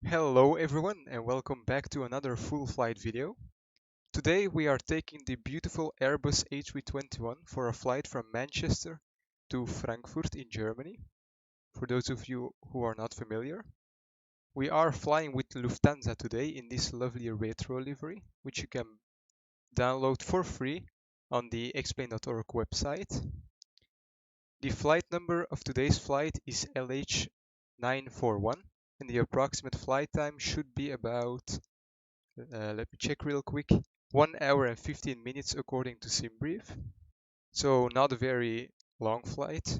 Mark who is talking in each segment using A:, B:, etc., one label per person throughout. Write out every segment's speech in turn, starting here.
A: Hello everyone and welcome back to another full flight video. Today we are taking the beautiful Airbus A321 for a flight from Manchester to Frankfurt in Germany. For those of you who are not familiar, we are flying with Lufthansa today in this lovely retro livery, which you can download for free on the explain.org website. The flight number of today's flight is LH941 and the approximate flight time should be about let me check real quick. 1 hour and 15 minutes according to SimBrief. So not a very long flight.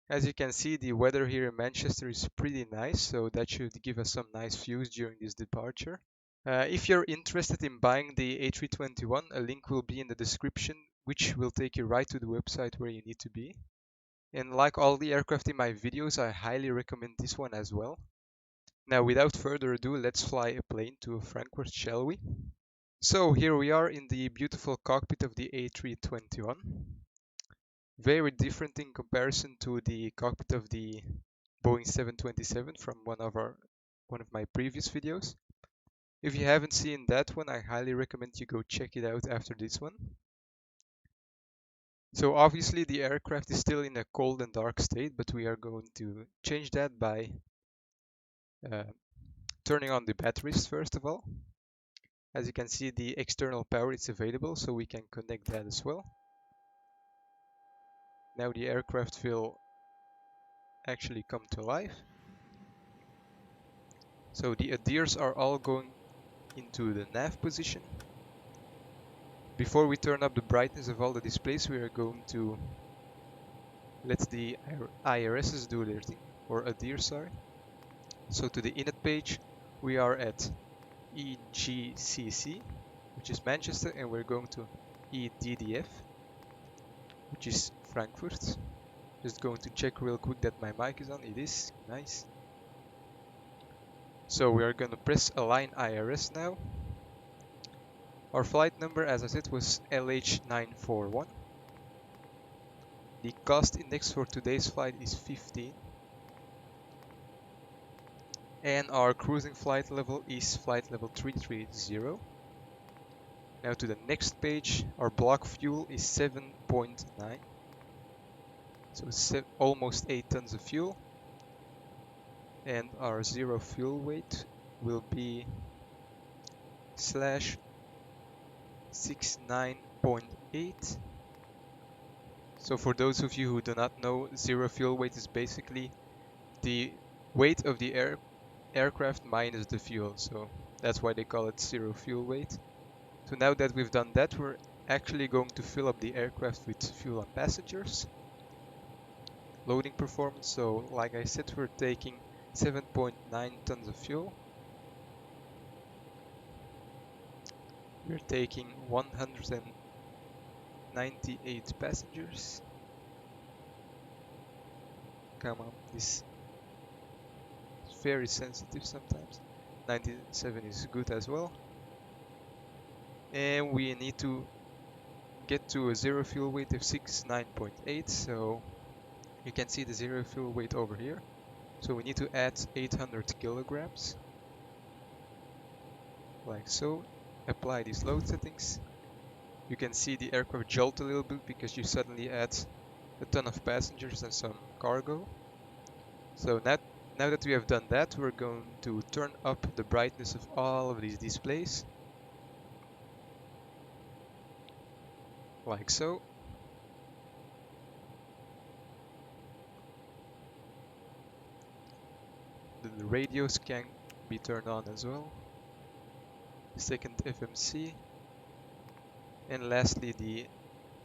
A: As you can see, the weather here in Manchester is pretty nice, so that should give us some nice views during this departure. If you're interested in buying the A321, a link will be in the description, which will take you right to the website where you need to be. And like all the aircraft in my videos, I highly recommend this one as well. Now, without further ado, let's fly a plane to Frankfurt, shall we? So here we are in the beautiful cockpit of the A321. Very different in comparison to the cockpit of the Boeing 727 from one of my previous videos. If you haven't seen that one, I highly recommend you go check it out after this one. So obviously the aircraft is still in a cold and dark state, but we are going to change that by turning on the batteries first of all. As you can see, the external power is available, so we can connect that as well. Now the aircraft will actually come to life. So the adders are all going into the nav position. Before we turn up the brightness of all the displays, we are going to let the IRSs do their thing, or adders, sorry. So to the init page, we are at EGCC, which is Manchester, and we're going to EDDF, which is Frankfurt. Just going to check real quick that my mic is on. It is. Nice. So we are going to press align IRS now. Our flight number, as I said, was LH941. The cost index for today's flight is 15. And our cruising flight level is flight level 330. Now to the next page, our block fuel is 7.9. So it's almost 8 tons of fuel. And our zero fuel weight will be /69.8. So for those of you who do not know, zero fuel weight is basically the weight of the aircraft minus the fuel. So that's why they call it zero fuel weight. So now that we've done that, we're actually going to fill up the aircraft with fuel and passengers. Loading performance. So like I said, we're taking 7.9 tons of fuel. We're taking 198 passengers. Come on, this is very sensitive sometimes. 97 is good as well. And we need to get to a zero fuel weight of 69.8. So you can see the zero fuel weight over here. So we need to add 800 kilograms. Like so. Apply these load settings. You can see the aircraft jolt a little bit because you suddenly add a ton of passengers and some cargo. So now that we have done that, we're going to turn up the brightness of all of these displays. Like so. The radios can be turned on as well. Second FMC. And lastly, the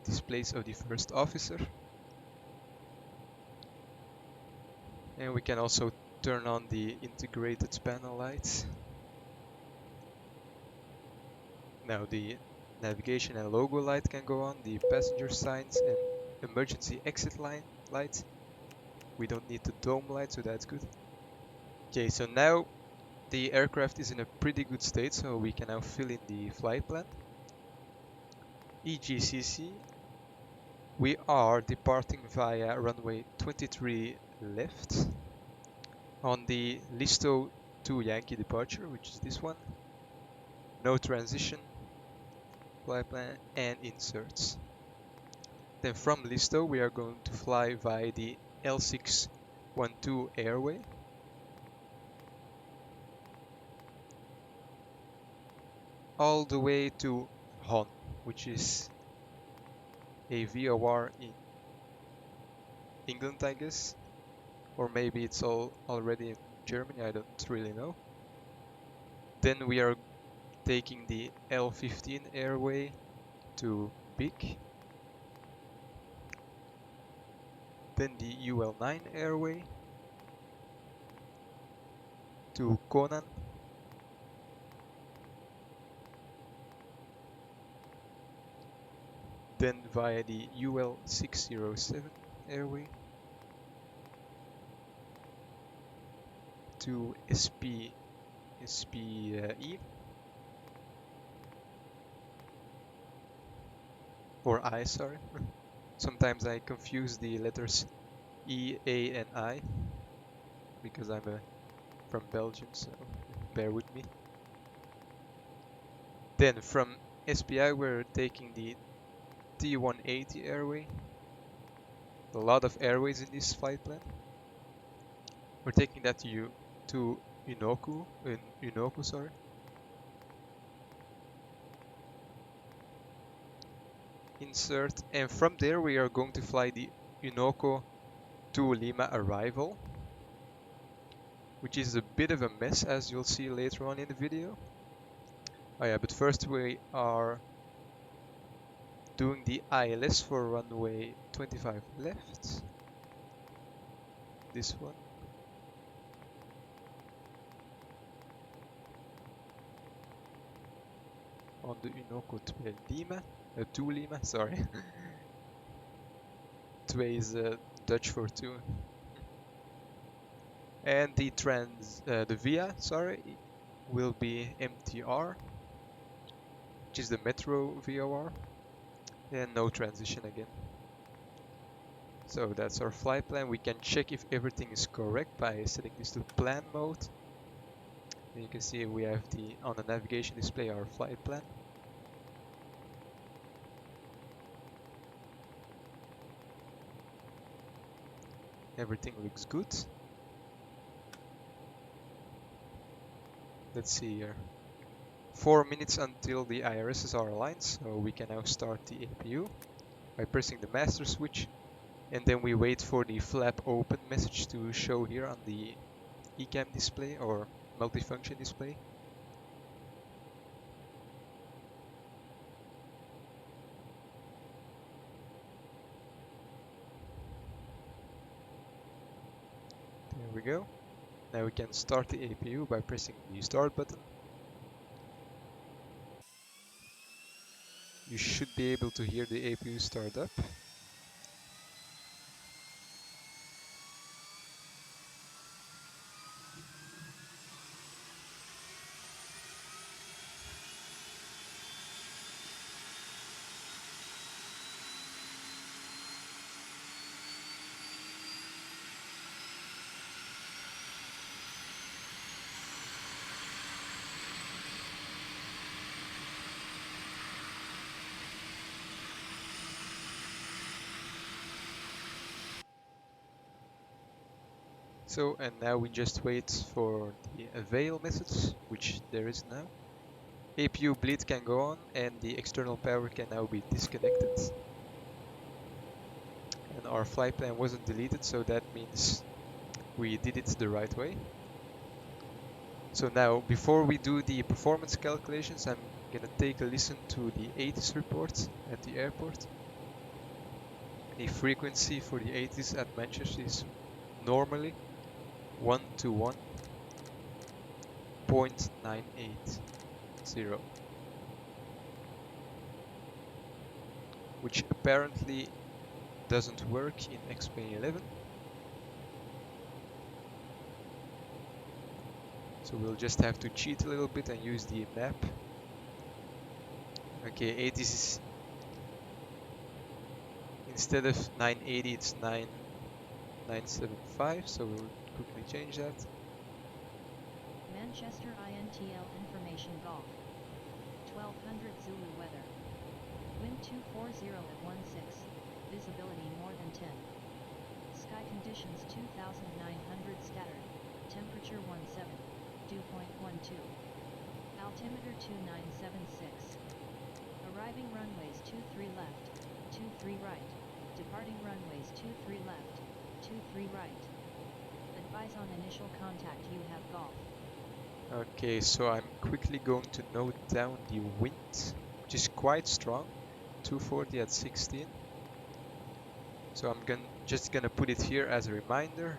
A: displays of the first officer. And we can also turn on the integrated panel lights. Now the navigation and logo light can go on, the passenger signs and emergency exit lights. We don't need the dome light, so that's good. Okay, so now the aircraft is in a pretty good state, so we can now fill in the flight plan. EGCC. We are departing via runway 23 left. On the Listo 2 Yankee departure, which is this one. No transition, flight plan, and inserts. Then from Listo we are going to fly via the L612 airway. All the way to Hon, which is a VOR in England, I guess. Or maybe it's already in Germany, I don't really know. Then we are taking the L15 airway to Bik. Then the UL9 airway to Konan. Then via the UL607 airway to SPE or I, sorry. Sometimes I confuse the letters E, A, and I because I'm from Belgium, so bear with me. Then from SPI we're taking the T180 airway. A lot of airways in this flight plan. We're taking that to Unoku, sorry. Insert, and from there we are going to fly the Unoko to Lima arrival, which is a bit of a mess, as you'll see later on in the video. Oh yeah, but first we are doing the ILS for runway 25 left. This one. On the Unoko to Lima, sorry. Twee is Dutch for 2. And the VIA, sorry, will be MTR, which is the Metro VOR, and no transition again. So that's our flight plan. We can check if everything is correct by setting this to plan mode. And you can see we have on the navigation display our flight plan. Everything looks good. Let's see here. 4 minutes until the IRSs are aligned, so we can now start the APU by pressing the master switch, and then we wait for the flap open message to show here on the ECAM display or multifunction display. There we go. Now we can start the APU by pressing the start button. You should be able to hear the APU start up. So, and now we just wait for the avail message, which there is now. APU bleed can go on and the external power can now be disconnected. And our flight plan wasn't deleted, so that means we did it the right way. So now, before we do the performance calculations, I'm gonna take a listen to the ATIS report at the airport. The frequency for the ATIS at Manchester is normally 1 to 1.980, which apparently doesn't work in X-Plane 11. So we'll just have to cheat a little bit and use the map. Okay, ATIS is, instead of 980, it's 975, so we'll quickly change that.
B: Manchester INTL information Golf. 1200 Zulu weather. Wind 240 at 16. Visibility more than 10. Sky conditions 2900 scattered. Temperature 17. Dew point 12. Altimeter 2976. Arriving runways 23 left, 23 right. Departing runways 23 left, 23 right. Advise on initial contact you have Golf.
A: Okay, so I'm quickly going to note down the wind, which is quite strong, 240 at 16. So I'm just gonna put it here as a reminder.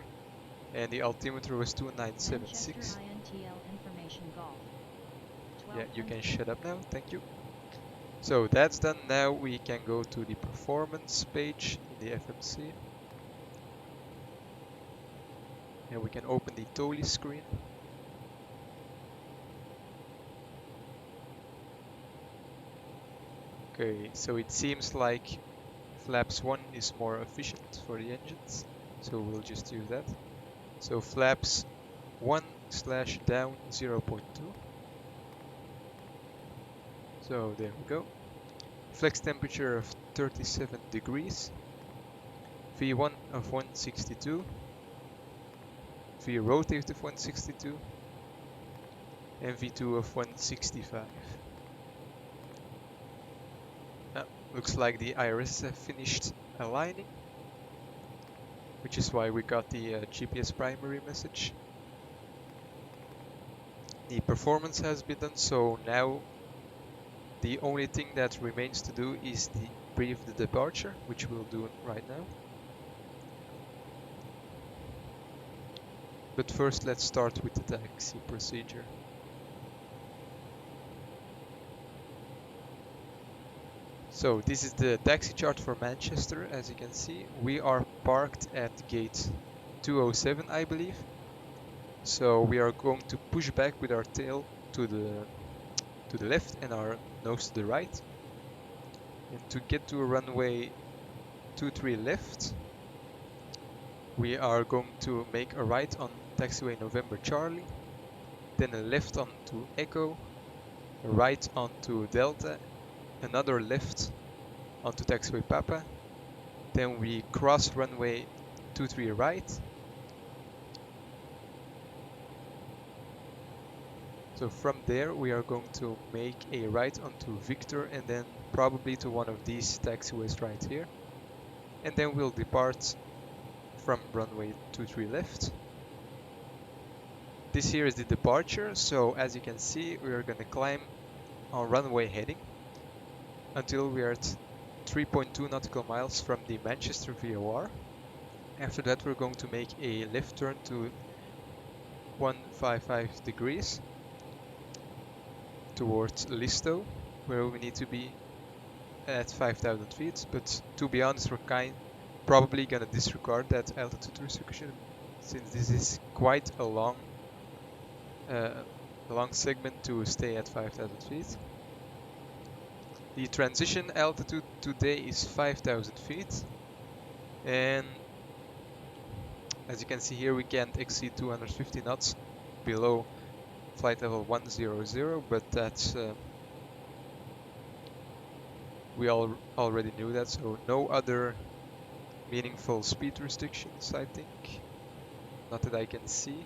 A: And the altimeter was 2976.
B: Manchester INTL information Golf.
A: Yeah, you can shut up now, thank you. So that's done. Now we can go to the performance page in the FMC. And we can open the Toliss screen. Okay, so it seems like flaps 1 is more efficient for the engines, so we'll just use that. So flaps 1/down 0.2. So there we go. Flex temperature of 37 degrees. V1 of 162. V rotate of 162. And V2 of 165. Looks like the iris have finished aligning, which is why we got the GPS primary message. The performance has been done, so now the only thing that remains to do is brief the departure, which we'll do right now. But first let's start with the taxi procedure. So this is the taxi chart for Manchester. As you can see, we are parked at gate 207, I believe. So we are going to push back with our tail to the left and our nose to the right. And to get to runway 23 left, we are going to make a right on taxiway November Charlie, then a left onto Echo, a right onto Delta, another left onto taxiway Papa, then we cross runway 23 right. So from there we are going to make a right onto Victor and then probably to one of these taxiways right here. And then we'll depart from runway 23 left. This here is the departure, so as you can see we are going to climb on runway heading until we are at 3.2 nautical miles from the Manchester VOR. After that we're going to make a left turn to 155 degrees towards Listo, where we need to be at 5,000 feet, but to be honest we're probably gonna disregard that altitude restriction since this is quite a long segment to stay at 5,000 feet. The transition altitude today is 5,000 feet, and as you can see here we can't exceed 250 knots below flight level 100, but that's we already knew that, so no other meaningful speed restrictions, I think, not that I can see.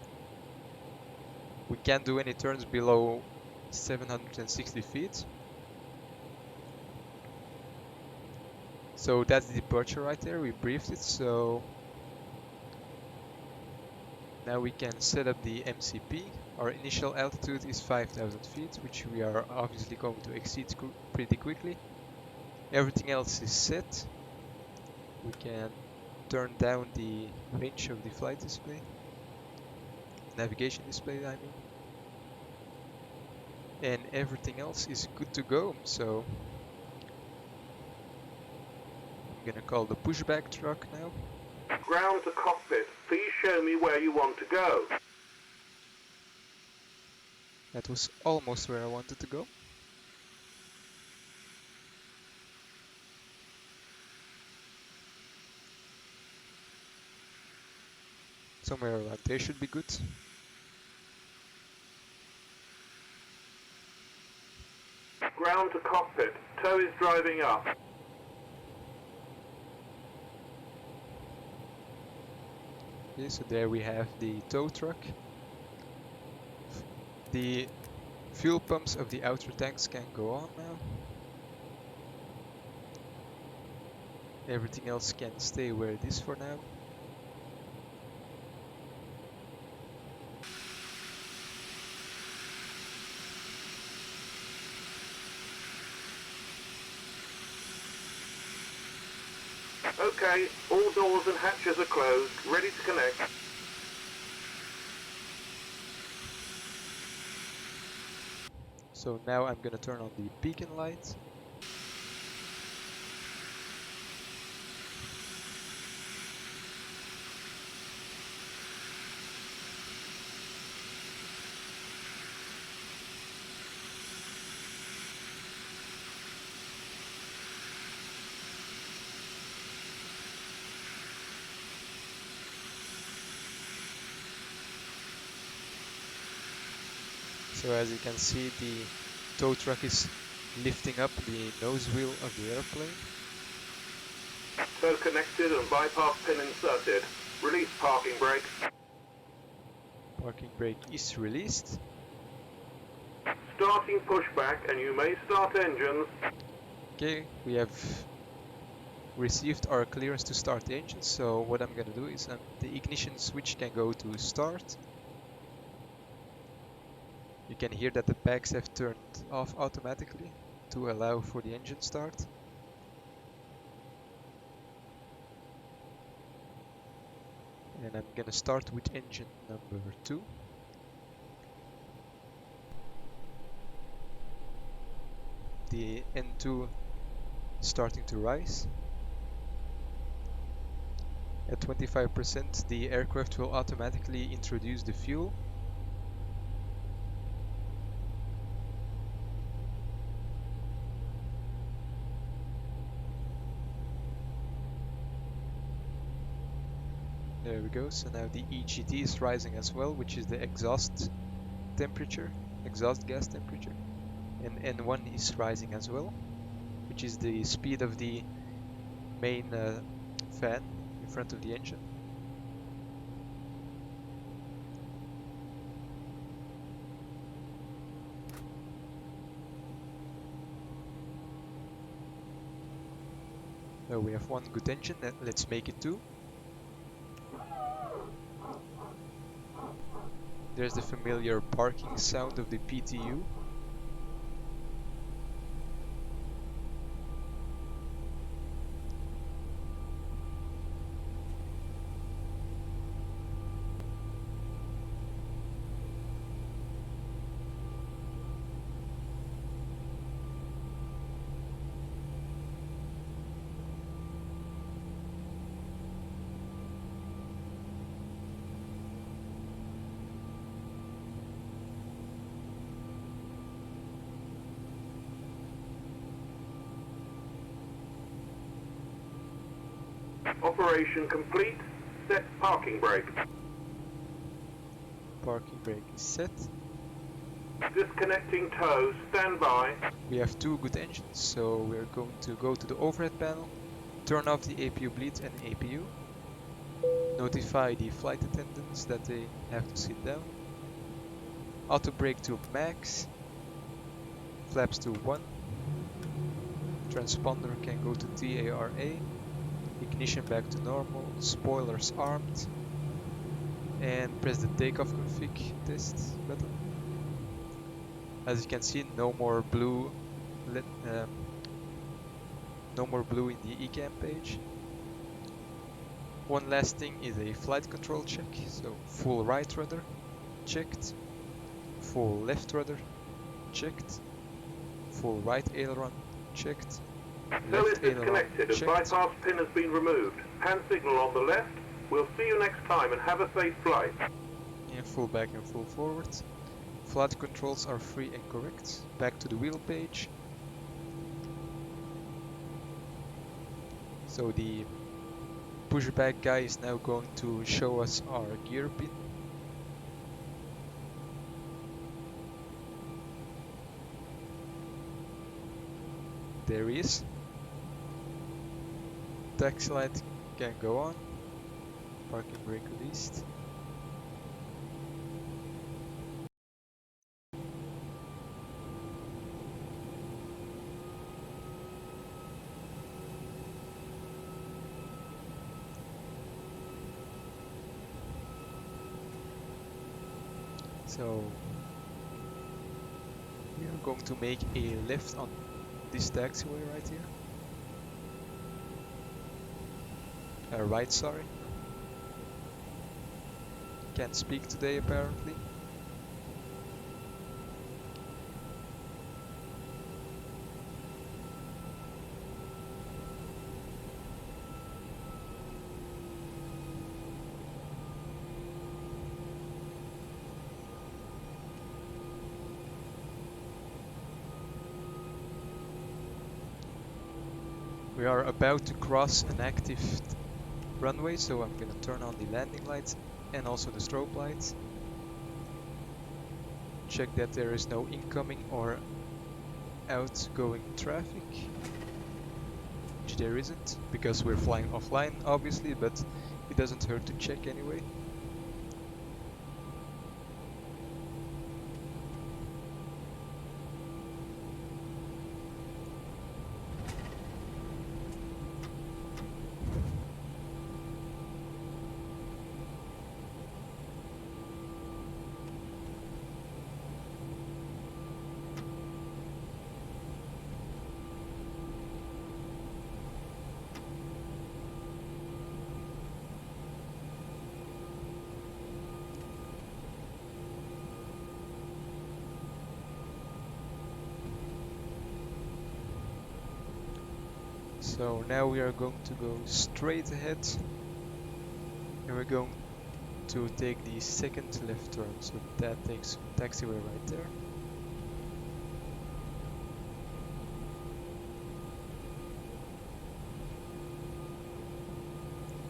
A: We can't do any turns below 760 feet. So that's the departure right there, we briefed it, so now we can set up the MCP. Our initial altitude is 5,000 feet, which we are obviously going to exceed pretty quickly. Everything else is set. We can turn down the range of the flight display, navigation display I mean, and everything else is good to go. So I'm gonna call the pushback truck now.
C: Ground to Cockpit, please show me where you want to go.
A: That was almost where I wanted to go. Somewhere around there should be good.
C: Ground to cockpit. Tow is driving up.
A: Okay, so there we have the tow truck. The fuel pumps of the outer tanks can go on now. Everything else can stay where it is for now.
C: Okay, all doors and hatches are closed, ready to connect.
A: So now I'm gonna turn on the beacon light. So as you can see, the tow truck is lifting up the nose wheel of the airplane.
C: Tow connected and bypass pin inserted. Release parking brake.
A: Parking brake is released.
C: Starting pushback, and you may start engines.
A: Okay, we have received our clearance to start the engine, so what I'm gonna do is the ignition switch can go to start. You can hear that the packs have turned off automatically to allow for the engine start. And I'm gonna start with engine number 2. The N2 is starting to rise. At 25%, the aircraft will automatically introduce the fuel. There we go, so now the EGT is rising as well, which is the exhaust temperature, exhaust gas temperature. And N1 is rising as well, which is the speed of the main fan in front of the engine. So we have one good engine, let's make it 2. There's the familiar parking sound of the PTU.
C: Operation complete. Set parking brake.
A: Parking brake is set.
C: Disconnecting tow. Stand by.
A: We have 2 good engines, so we're going to go to the overhead panel, turn off the APU bleed and APU, notify the flight attendants that they have to sit down, auto brake to max, flaps to 1, transponder can go to TARA, ignition back to normal, spoilers armed, and press the takeoff config test button. As you can see, no more blue in the ECAM page. One last thing is a flight control check, so full right rudder checked, full left rudder checked, full right aileron checked,
C: Tow is
A: left aileron
C: disconnected and
A: checked.
C: bypass pin has been removed. Hand signal on the left. We'll see you next time and have a safe flight.
A: And full back and full forward. Flight controls are free and correct. Back to the wheel page. So the pushback guy is now going to show us our gear pin. There he is. Taxi light can go on. Parking brake released. So we are going to make a left on this taxiway right here. Right, sorry. Can't speak today apparently. We are about to cross an active runway, so I'm gonna turn on the landing lights and also the strobe lights. Check that there is no incoming or outgoing traffic, which there isn't, because we're flying offline obviously, but it doesn't hurt to check anyway. So now we are going to go straight ahead and we're going to take the second left turn, so that takes taxiway right there.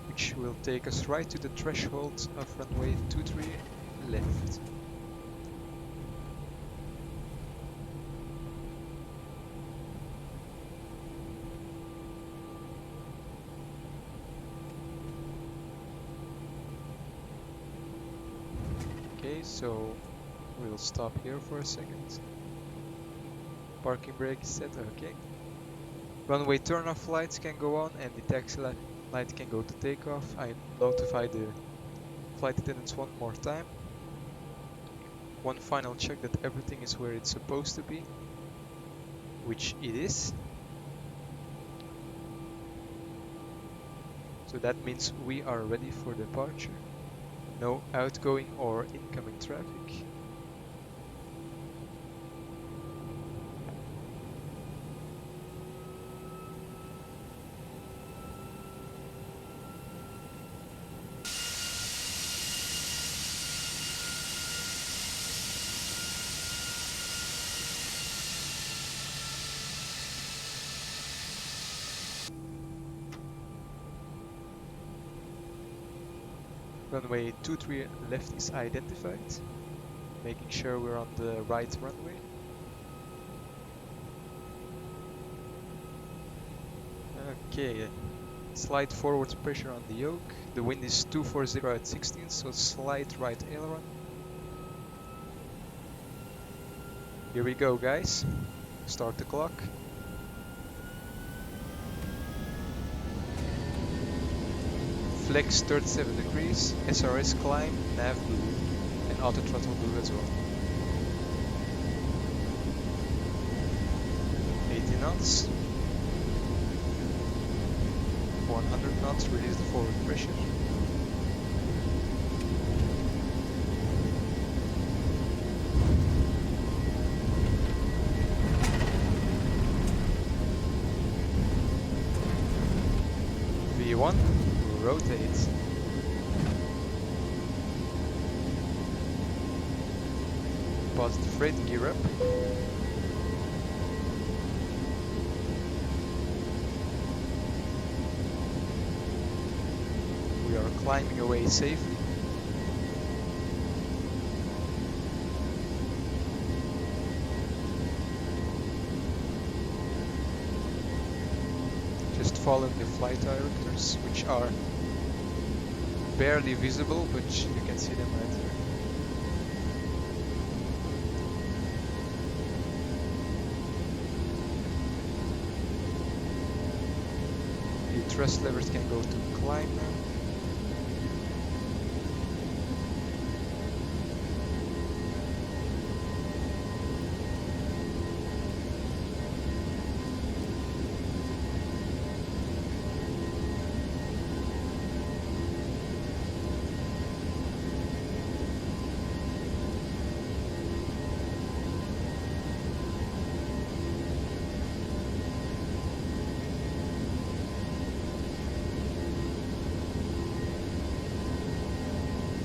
A: Which will take us right to the threshold of runway 23 left. Okay, so we'll stop here for a second. Parking brake is set, okay. Runway turn-off lights can go on and the taxi light can go to takeoff. I notify the flight attendants one more time. One final check that everything is where it's supposed to be, which it is. So that means we are ready for departure. No outgoing or incoming traffic. Runway 23 left is identified, making sure we're on the right runway. Okay, slight forward pressure on the yoke. The wind is 240 at 16, so slight right aileron. Here we go, guys. Start the clock. Flex 37 degrees, SRS climb, nav blue, and auto throttle blue as well. 80 knots. 100 knots, release the forward pressure. V1. Rotate. Positive freight, gear up. We are climbing away safely. following the flight directors, which are barely visible, but you can see them right there. The thrust levers can go to climb now.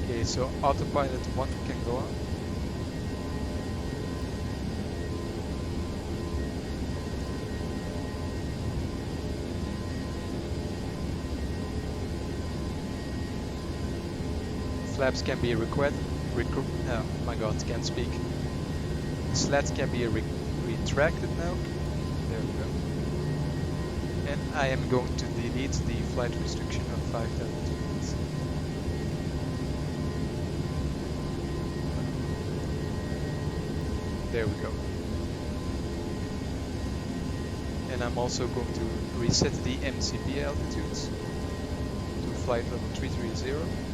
A: Okay, so autopilot 1 can go on. Flaps can be oh my god, can't speak. Slats can be retracted now. There we go. And I am going to delete the flight restriction of 5,000 units. There we go. And I'm also going to reset the MCP altitudes to flight level 330.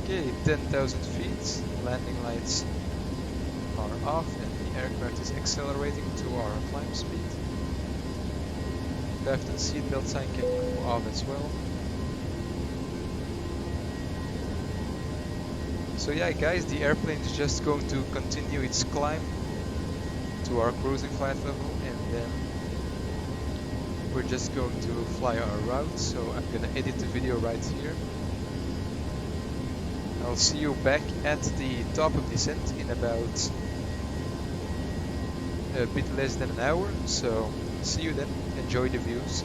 A: Okay, 10,000 feet, landing lights are off and the aircraft is accelerating to our climb speed. Left and seatbelt sign can go off as well. So yeah guys, the airplane is just going to continue its climb to our cruising flight level, and then we're just going to fly our route. So I'm gonna edit the video right here. I'll see you back at the top of descent in about a bit less than an hour, so see you then, enjoy the views.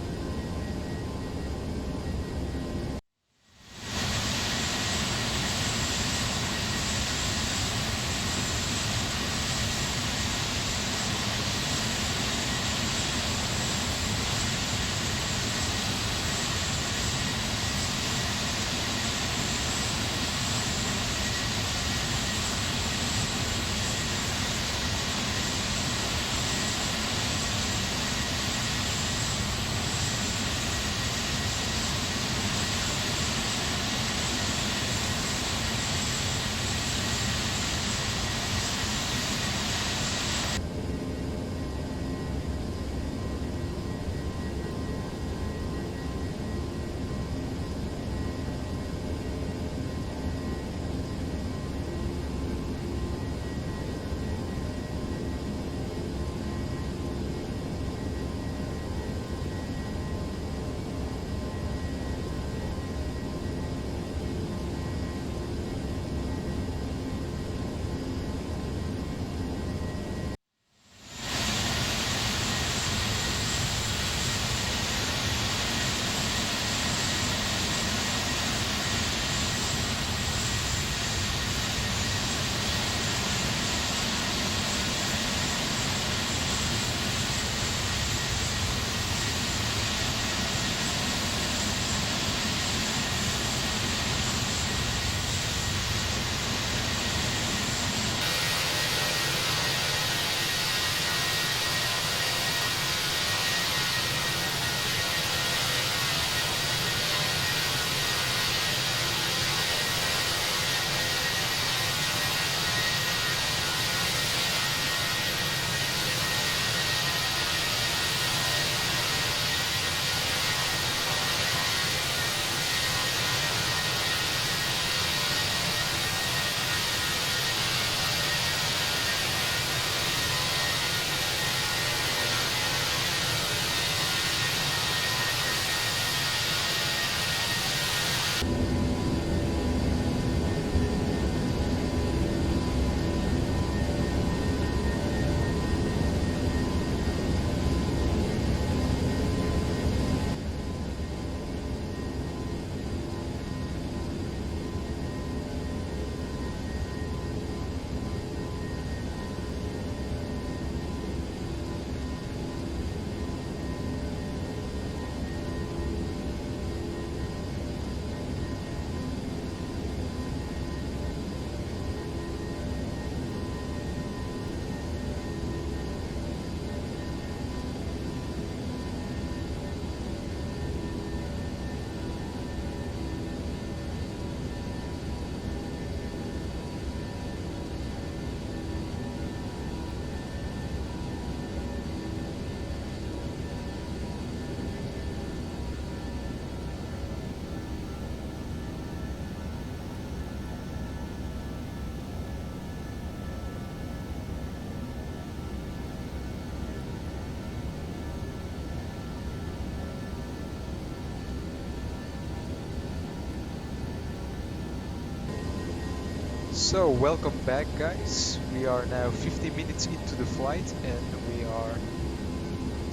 A: So, welcome back guys. We are now 50 minutes into the flight and we are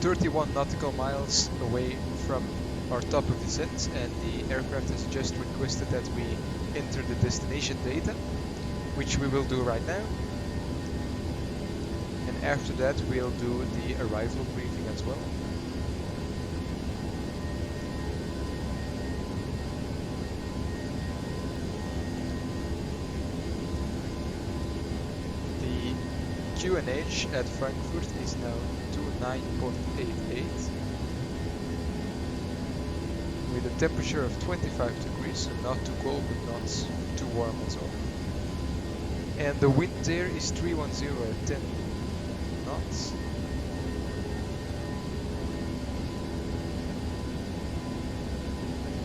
A: 31 nautical miles away from our top of descent, and the aircraft has just requested that we enter the destination data, which we will do right now. And after that we'll do the arrival briefing as well. QNH at Frankfurt is now 29.88 with a temperature of 25 degrees, so not too cold but not too warm as well. And the wind there is 310 at 10 knots.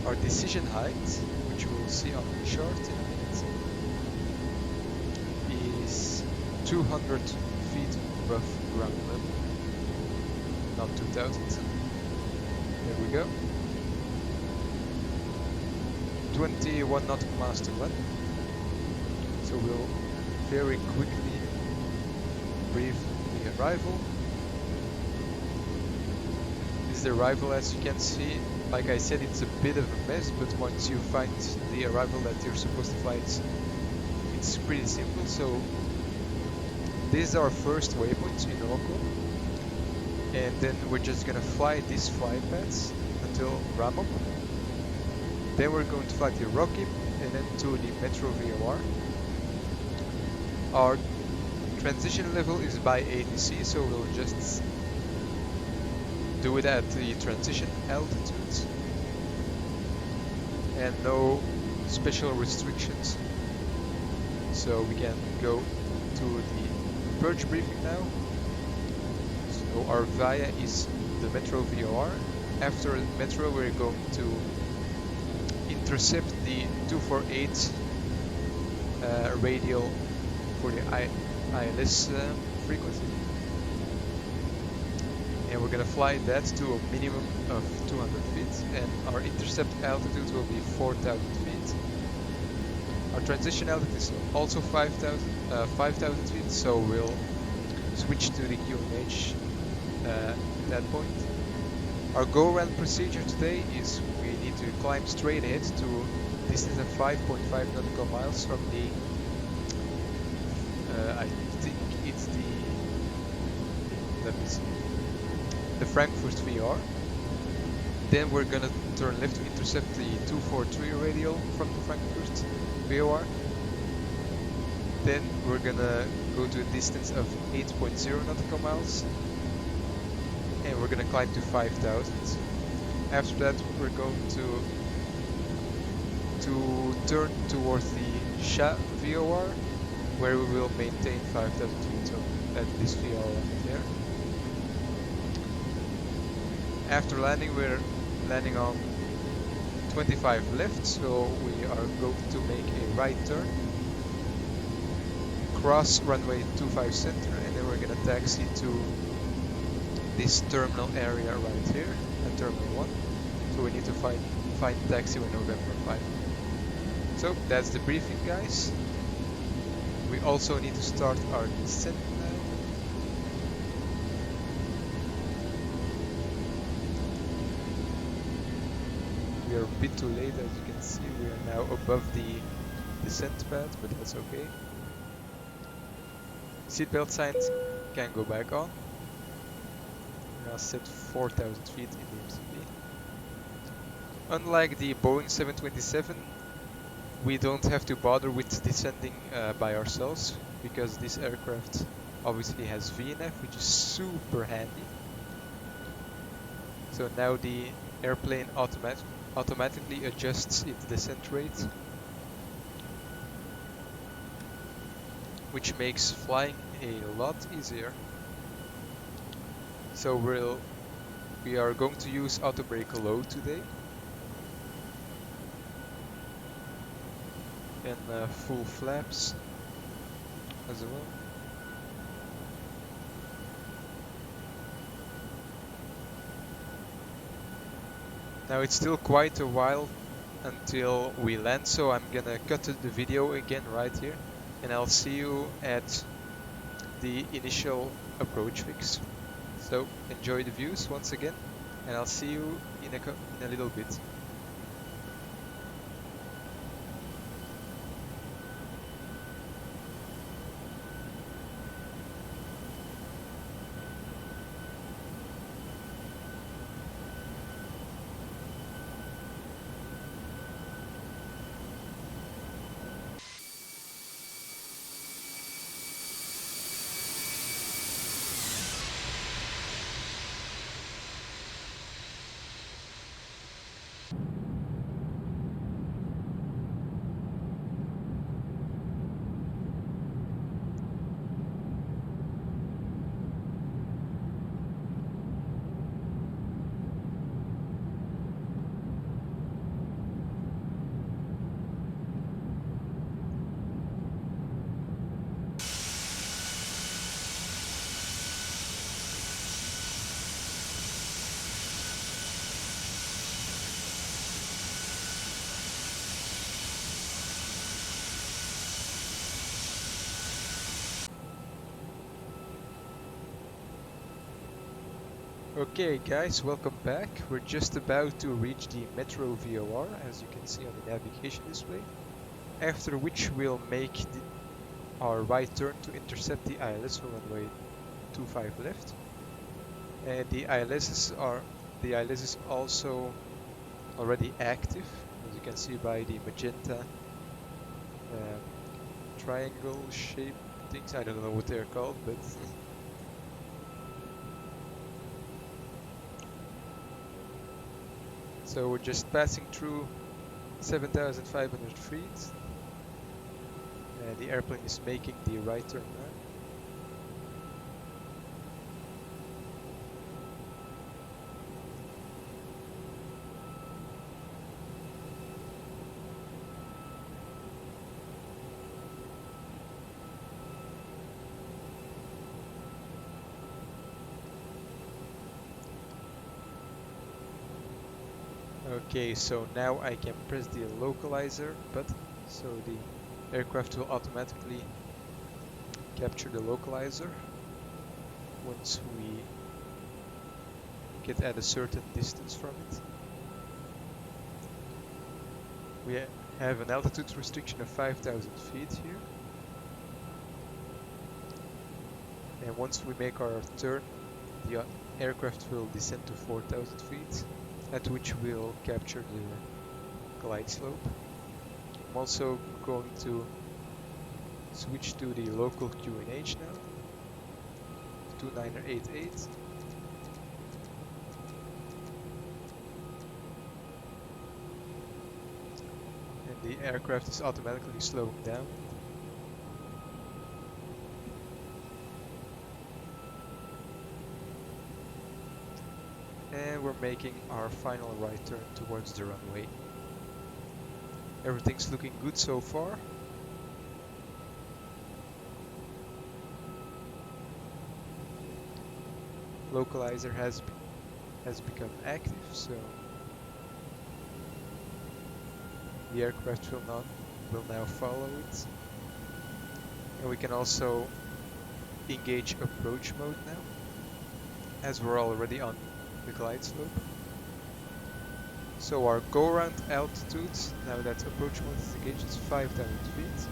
A: Our decision height, which we'll see on the chart in a minute, is 200 feet above ground level, not 2000. There we go. 21 nautical miles to run. So we'll very quickly brief the arrival. This is the arrival, as you can see. Like I said, it's a bit of a mess, but once you find the arrival that you're supposed to fly, it's pretty simple. So this is our first waypoint in Yoke, and then we're just gonna fly this flight path until Ramop. Then we're going to fly to Rocky and then to the Metro VOR. Our transition level is by ATC, so we'll just do it at the transition altitude and no special restrictions. So we can go to the Purge Briefing now. So our VIA is the Metro VOR. After Metro we're going to intercept the 248 radial for the ILS frequency. And we're gonna fly that to a minimum of 200 feet, and our intercept altitude will be 4,000 feet. Our transition altitude is also 5,000 feet, so we'll switch to the QNH at that point. Our go-around procedure today is we need to climb straight ahead to a distance of 5.5 nautical miles from the, I think it's the, let me see, the Frankfurt VR. Then we're gonna turn left to intercept the 243 radial from the Frankfurt VOR. Then we're gonna go to a distance of 8.0 nautical miles, and we're gonna climb to 5,000. After that we're going to turn towards the Sha VOR, where we will maintain 5,000 feet, so at this VOR there. After landing, we're landing on 25 left, so we are going to make a right turn, cross runway 25 center, and then we're gonna taxi to this terminal area right here at Terminal 1. So we need to find taxiway November 5. So that's the briefing, guys. We also need to start our descent now. We are a bit too late, as you can see. We are now above the descent path, but that's okay. Seatbelt signs can go back on. We're now set 4,000 feet in the MCP. Unlike the Boeing 727, we don't have to bother with descending by ourselves, because this aircraft obviously has VNF, which is super handy. So now the airplane automatically adjusts its descent rate, which makes flying a lot easier. So we are going to use auto brake low today, and full flaps as well. Now it's still quite a while until we land, so I'm gonna cut the video again right here. and I'll see you at the initial approach fix. So enjoy the views once again, and I'll see you in a little bit. Okay guys, welcome back. We're just about to reach the Metro VOR, as you can see on the navigation display, after which we'll make our right turn to intercept the ILS for runway 25 left. And the ILS is also already active, as you can see by the magenta triangle shape things. I don't know what they're called, but so we're just passing through 7,500 feet, and the airplane is making the right turn now. Okay, so now I can press the localizer button, so the aircraft will automatically capture the localizer once we get at a certain distance from it. We have an altitude restriction of 5,000 feet here, and once we make our turn, the aircraft will descend to 4,000 feet, at which we'll capture the glide slope. I'm also going to switch to the local QNH now, 2988. And the aircraft is automatically slowing down. And we're making our final right turn towards the runway. Everything's looking good so far. Localizer has become active, so the aircraft will now follow it. And we can also engage approach mode now, as we're already on the glide slope. So our go around altitude, now that approach mode is engaged, is 5,000 feet.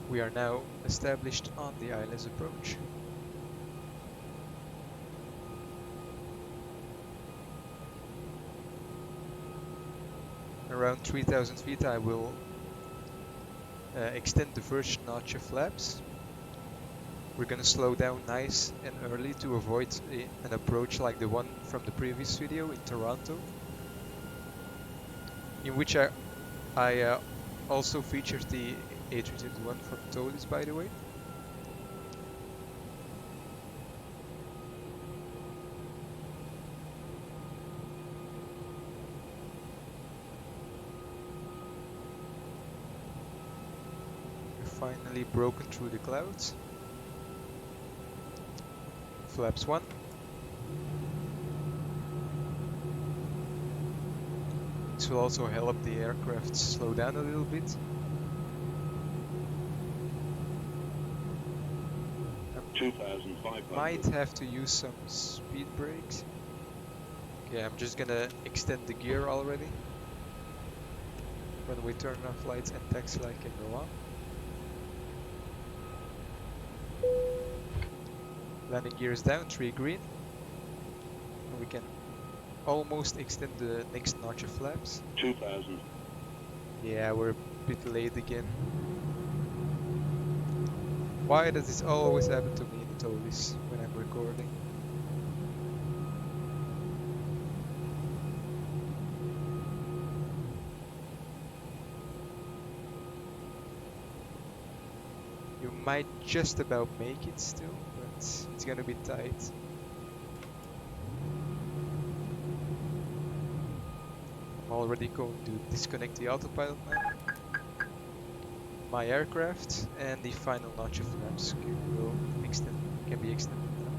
A: We are now established on the ILS approach. Around 3,000 feet I will extend the first notch of flaps. We're gonna slow down nice and early to avoid an approach like the one from the previous video in Toronto, in which I also featured the A321 from Toliss, by the way. finally broken through the clouds. Flaps 1. This will also help the aircraft slow down a little bit.
D: 2,500.
A: Might have to use some speed brakes. Okay, I'm just gonna extend the gear already. When we turn off lights and taxi light can go on. Landing gear is down, 3 green. And we can almost extend the next notch of flaps.
D: 2,000.
A: Yeah, we're a bit late again. Why does this always happen to me in Toliss when I'm recording? You might just about make it still, but it's gonna be tight. I'm already going to disconnect the autopilot now. My aircraft and the final notch of flaps can be extended now.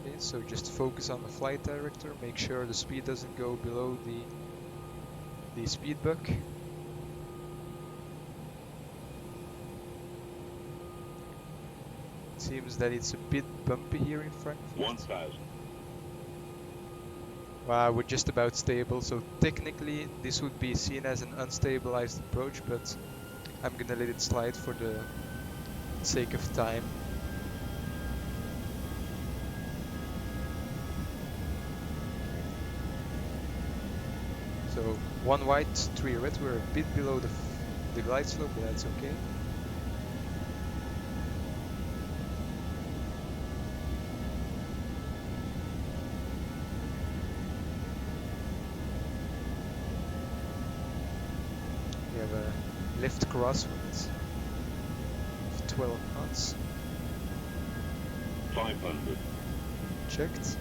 A: Okay, so just focus on the flight director, make sure the speed doesn't go below the speed buck. Seems that it's a bit bumpy here in Frankfurt.
D: 1,000.
A: Wow, we're just about stable, so technically this would be seen as an unstabilized approach, but I'm gonna let it slide for the sake of time. So 1 white, 3 red, we're a bit below the glide slope, but that's okay. We have a left crosswind of 12 knots.
D: 500.
A: Checked.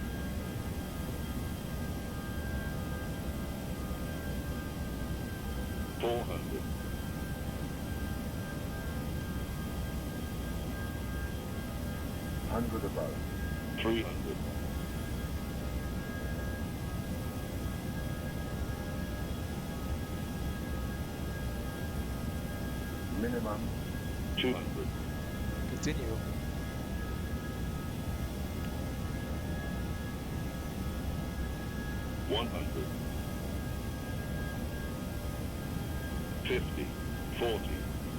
D: $400.
E: 100 above.
D: 300.
E: Minimum
D: 200.
A: Continue.
D: 100. 50. 40.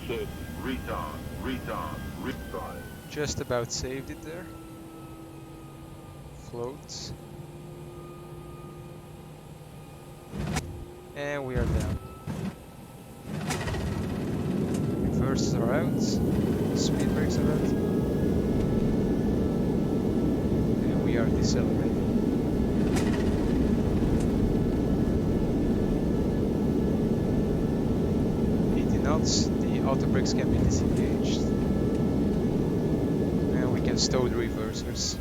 D: 30.
E: retard, retard.
A: Just about saved it there. Float. And we are down. Reverses are out. Speed brakes are out. And we are decelerating. 80 knots. The auto brakes can be disengaged. And we can stow the reversers.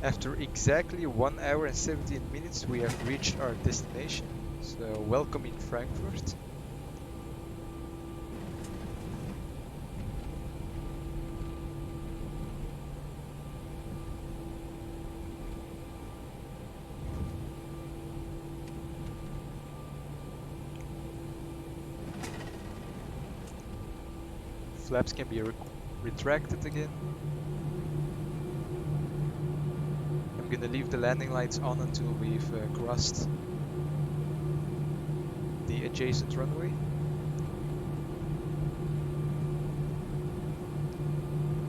A: After exactly 1 hour and 17 minutes, we have reached our destination. So, welcome in Frankfurt. Flaps can be retracted again. I'm gonna leave the landing lights on until we've crossed the adjacent runway.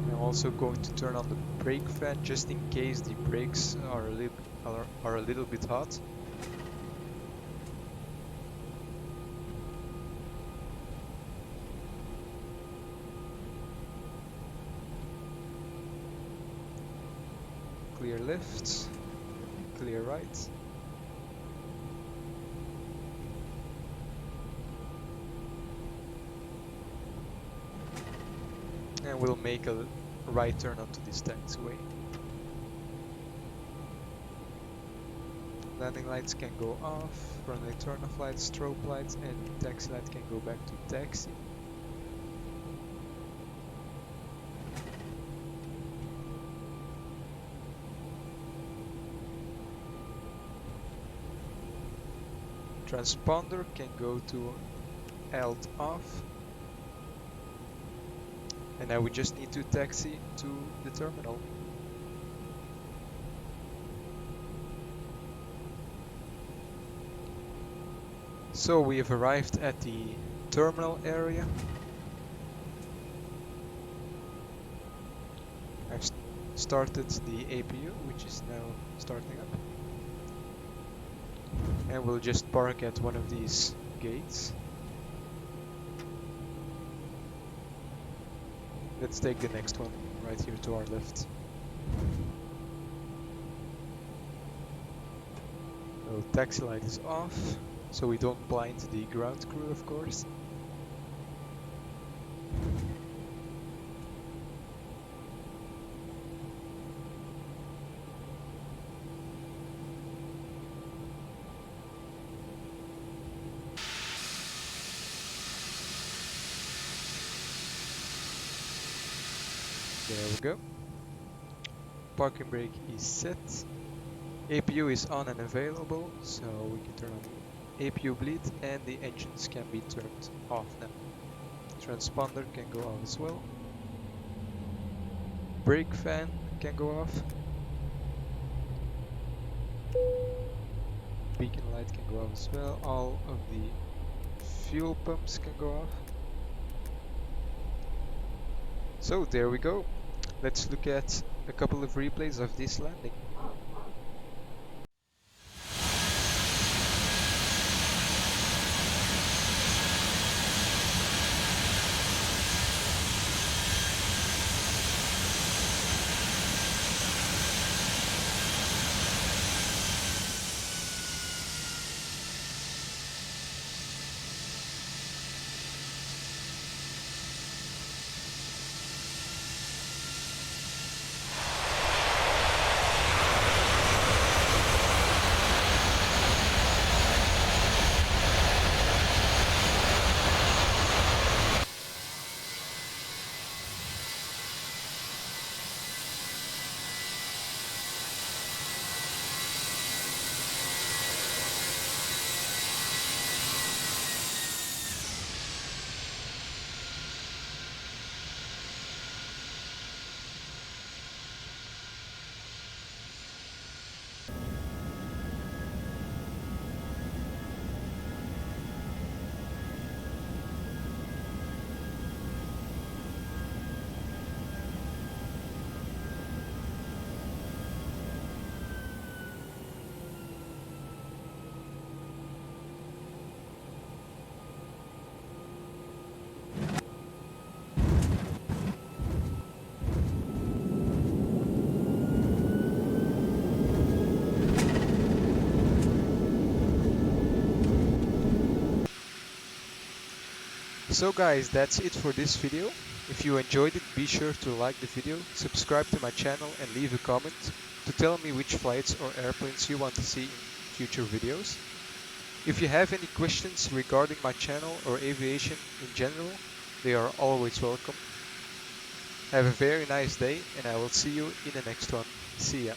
A: I'm also going to turn on the brake fan just in case the brakes are a little bit hot. Clear left, clear right. And we'll make a right turn onto this taxiway. landing lights can go off, runway turn-off lights, strobe lights, and taxi light can go back to taxi. Transponder can go to alt off. And now we just need to taxi to the terminal. So we have arrived at the terminal area. I've started the APU, which is now starting up. And we'll just park at one of these gates. Let's take the next one right here to our left. So taxi light is off, so we don't blind the ground crew, of course. There we go. Parking brake is set. APU is on and available, so we can turn on APU bleed and the engines can be turned off now. Transponder can go off as well. Brake fan can go off. Beacon light can go off as well. All of the fuel pumps can go off. So there we go. Let's look at a couple of replays of this landing. So guys, that's it for this video. If you enjoyed it, be sure to like the video, subscribe to my channel and leave a comment to tell me which flights or airplanes you want to see in future videos. If you have any questions regarding my channel or aviation in general, they are always welcome. Have a very nice day and I will see you in the next one. See ya.